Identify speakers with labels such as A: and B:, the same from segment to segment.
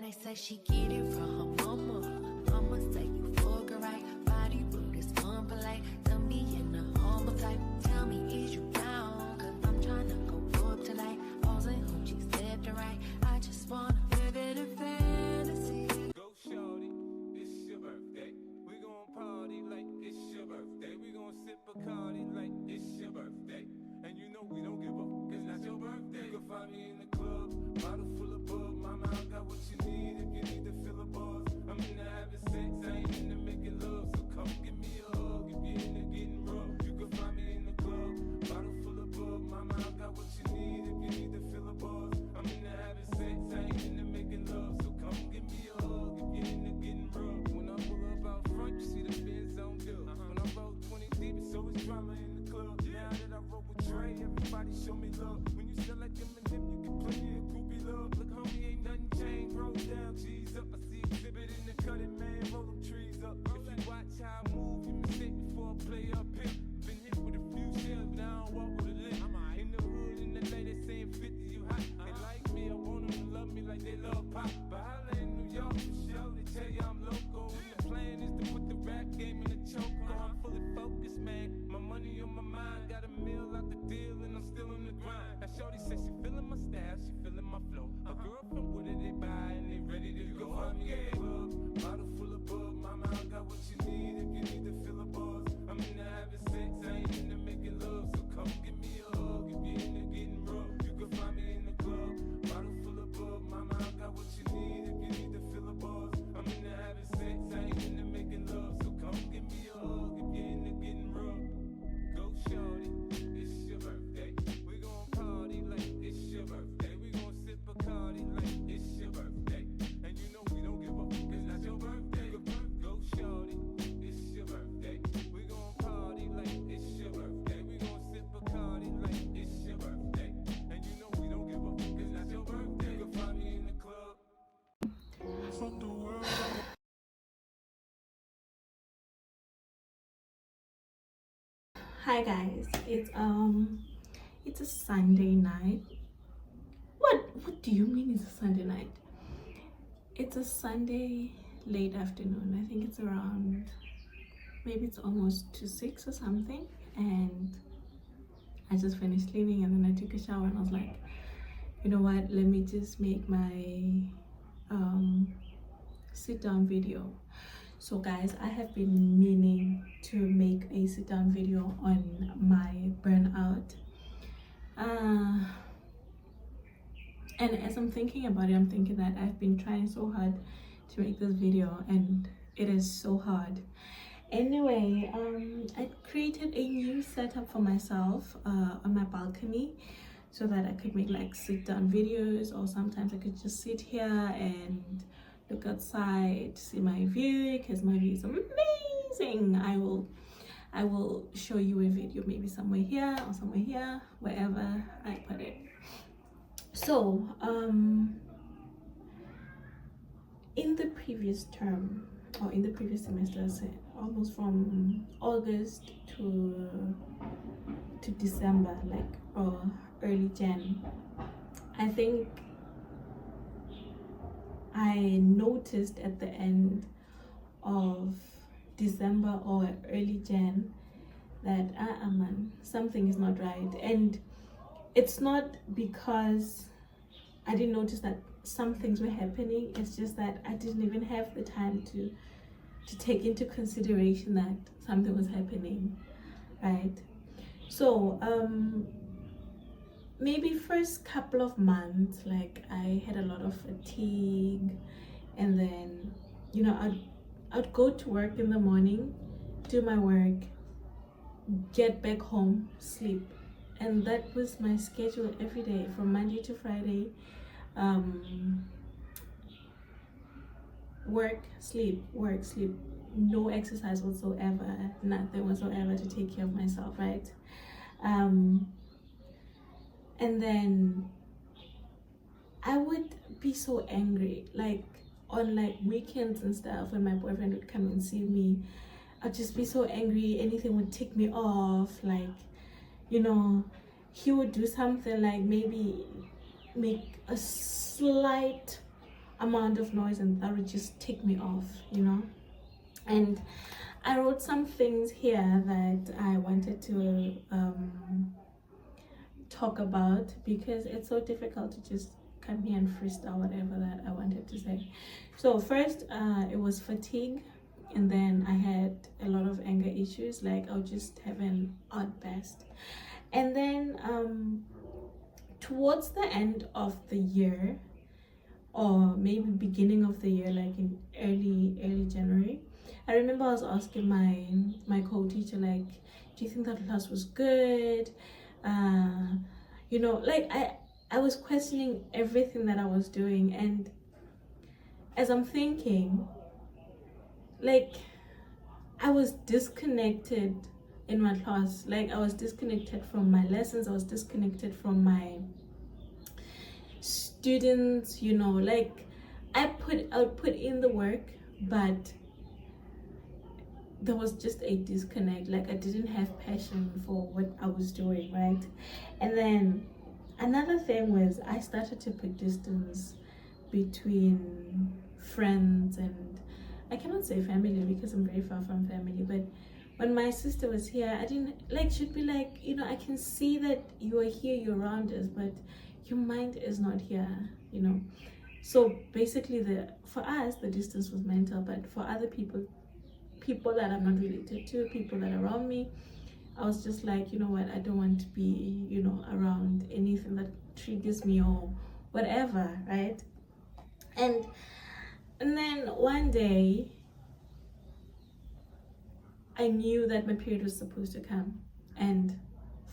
A: they say she get it from her mama. Mama say you fuck her right. Body rude is unpolite. Tell me in the humble type. Tell me is you down? Cause I'm trying to go up tonight. Pausing hoochies left and right. I just wanna live in a fantasy.
B: Go shorty, it's your birthday. We gon' party like it's your birthday. We gon' sip Bacardi like it's your birthday. And you know we don't give up, cause that's your birthday. You can find me in the club, bottle full of bug. Mama, I got what you need if you need to fill a buzz. I'm into having sex, I ain't into making love. So come give me a hug if you're into getting rough. You can find me in the club, bottle full of bug. Mama, I got what you need if you need to fill a buzz. I'm into having sex, I ain't into making love. So come give me a hug if you're into getting rough. When I pull up out front, you see the Benz on dub. When I roll 20 deep, it's always drama in the club. Now that I roll with Dre, everybody show me love. When you sell like Eminem, you get plenty of groupie love. Look, homie, ain't nothing changed. Roll down, G's up. I see exhibit in the cutting, man. Roll them trees up. If you watch how I move, you mistake before I play up here. Been hit with a few shells, but I don't walk with a limp. In the hood, in the lady saying 50, you hot. They like me, I want them to love me like they love pop. But holla in New York for sure, they tell you I'm local. And the plan is to put the rap game in the choke. I'm fully focused, man. My money on my mind, got a meal out the deal, and I'm still in the grind. Now shorty says she feeling my style, she feeling my flow. A girl from Wooded, they buy and they ready to go. Find me in the club, bottle full of bug. Mama, I got what you need if you need to fill a buzz. I'm into having sex, I ain't into making love. So come give me a hug if you're into getting rough. You can find me in the club, bottle full of bug. Mama, I got what you need if you need to fill a buzz. I'm into having sex, I ain't into making love. So come give me a hug if you're into getting rough. Go shorty, it's your birthday. We gon' party like it's your birthday. We gon' sip Bacardi like it's your birthday. And you know we don't give up, cause that's your birthday. Go shorty, it's your birthday. We gon' party like it's your birthday. We gon' sip Bacardi like it's your birthday. And you know we don't give up, cause that's your birthday. You can find me in the club. Fuck the world.
C: Hi guys, it's a Sunday night. What do you mean it's a Sunday night? It's a Sunday late afternoon. I think it's around, maybe it's almost to 6 or something, and I just finished cleaning and then I took a shower and I was like, you know what, let me just make my sit down video. So guys, I have been meaning to make a sit down video on my burnout, and as I'm thinking about it, I'm thinking that I've been trying so hard to make this video and it is so hard. Anyway, I created a new setup for myself on my balcony so that I could make like sit down videos, or sometimes I could just sit here and look outside, see my view, because my view is amazing. I will show you a video maybe somewhere here or somewhere here, wherever I put it. So in the previous term, or in the previous semester, almost from August to December, like, or early Jan, I think I noticed at the end of December or early Jan that man, something is not right. And it's not because I didn't notice that some things were happening, it's just that I didn't even have the time to take into consideration that something was happening, right? So maybe first couple of months, like, I had a lot of fatigue, and then, you know, I'd go to work in the morning, do my work, get back home, sleep, and that was my schedule every day from Monday to Friday. Work, sleep, no exercise whatsoever, nothing whatsoever to take care of myself, right? And then I would be so angry, like on like weekends and stuff, when my boyfriend would come and see me, I'd just be so angry. Anything would tick me off, like, you know, he would do something like maybe make a slight amount of noise, and that would just tick me off, you know. And I wrote some things here that I wanted to talk about, because it's so difficult to just come here and freestyle whatever that I wanted to say. So first, it was fatigue, and then I had a lot of anger issues, like I'll just have an outburst. And then towards the end of the year, or maybe beginning of the year, like in early January, I remember I was asking my co-teacher, like, do you think that class was good? You know, like I was questioning everything that I was doing, and as I'm thinking, like, I was disconnected in my class. Like, I was disconnected from my lessons, I was disconnected from my students, you know. Like, I would put in the work, but there was just a disconnect. Like, I didn't have passion for what I was doing, right? And then another thing was, I started to put distance between friends, and I cannot say family because I'm very far from family, but when my sister was here, I didn't, like, she'd be like, you know, I can see that you are here, you're around us, but your mind is not here, you know. So basically, for us, the distance was mental, but for other people that I'm not related to, people that are around me, I was just like, you know what, I don't want to be, you know, around anything that triggers me or whatever, right? And then one day, I knew that my period was supposed to come, and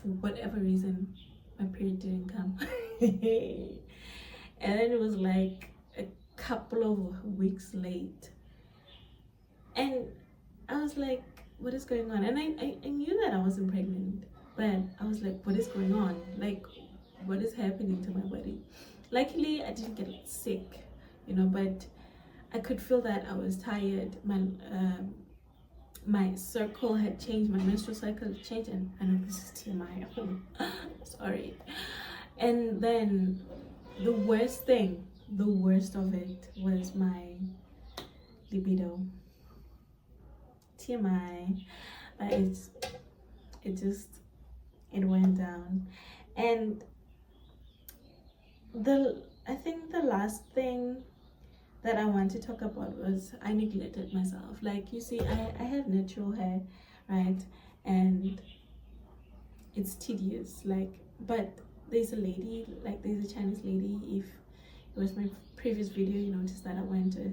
C: for whatever reason, my period didn't come. And then it was like a couple of weeks late, and I was like, what is going on? And I knew that I wasn't pregnant, but I was like, what is going on? Like, what is happening to my body? Luckily, I didn't get sick, you know, but I could feel that I was tired. My circle had changed, my menstrual cycle had changed, and I know this is TMI. Sorry. And then the worst of it was my libido. TMI. It went down. And I think the last thing that I want to talk about was, I neglected myself. Like, you see, I have natural hair, right? And it's tedious, like, but there's a lady, like, there's a Chinese lady. If it was my previous video, you noticed that I went to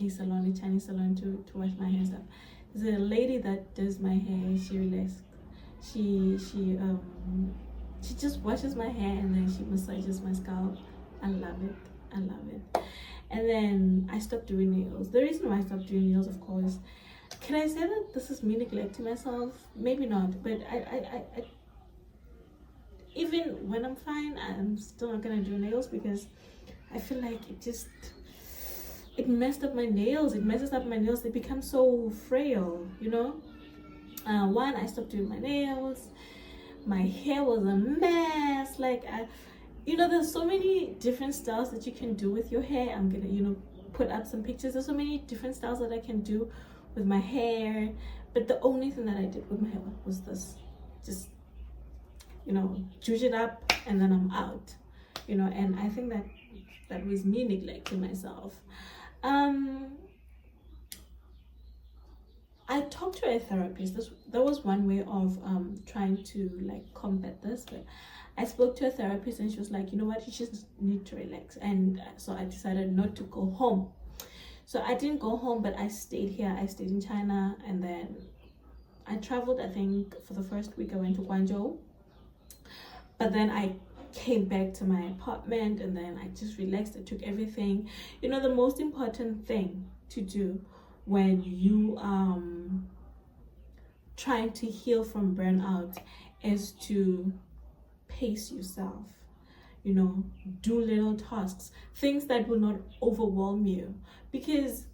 C: a salon, a Chinese salon, to wash my hair and stuff. There's a lady that does my hair. She relaxes. She just washes my hair, and then she massages my scalp. I love it. And then I stopped doing nails. The reason why I stopped doing nails, of course, can I say that this is me neglecting myself? Maybe not, but I even when I'm fine, I'm still not gonna do nails, because I feel like it messed up my nails. It messes up my nails. They become so frail, you know. One, I stopped doing my nails. My hair was a mess. Like, you know, there's so many different styles that you can do with your hair. I'm gonna, you know, put up some pictures. There's so many different styles that I can do with my hair, but the only thing that I did with my hair was this. Just, you know, juice it up, and then I'm out, you know. And I think that was me neglecting myself. I talked to a therapist. That was one way of trying to, like, combat this. But I spoke to a therapist, and she was like, you know what, you just need to relax. And so I decided not to go home. So I didn't go home, but I stayed here. I stayed in China, and then I traveled. I think for the first week I went to Guangzhou, but then I came back to my apartment, and then I just relaxed. I took everything. You know, the most important thing to do when you trying to heal from burnout is to pace yourself. You know, do little tasks, things that will not overwhelm you, because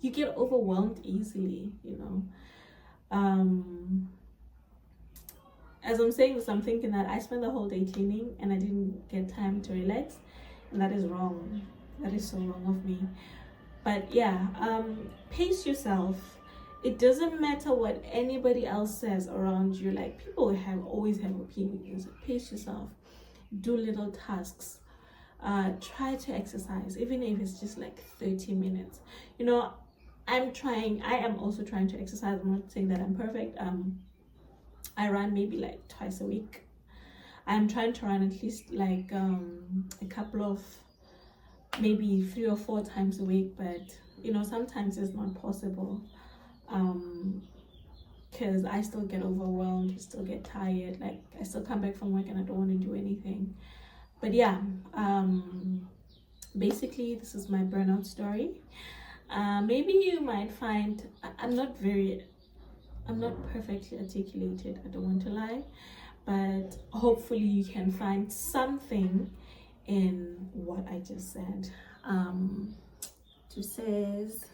C: you get overwhelmed easily, you know. as I'm saying this, I'm thinking that I spent the whole day cleaning and I didn't get time to relax, and that is wrong. That is so wrong of me. But yeah, pace yourself. It doesn't matter what anybody else says around you. Like, people always have opinions. Pace yourself. Do little tasks. Try to exercise, even if it's just like 30 minutes. You know, I am also trying to exercise. I'm not saying that I'm perfect. I run maybe like twice a week. I'm trying to run at least like a couple of, maybe 3 or 4 times a week, but you know, sometimes it's not possible, because I still get overwhelmed, I still get tired, like I still come back from work and I don't want to do anything. But yeah, basically this is my burnout story. Maybe you might find I'm not perfectly articulated, I don't want to lie, but hopefully you can find something in what I just said. It says,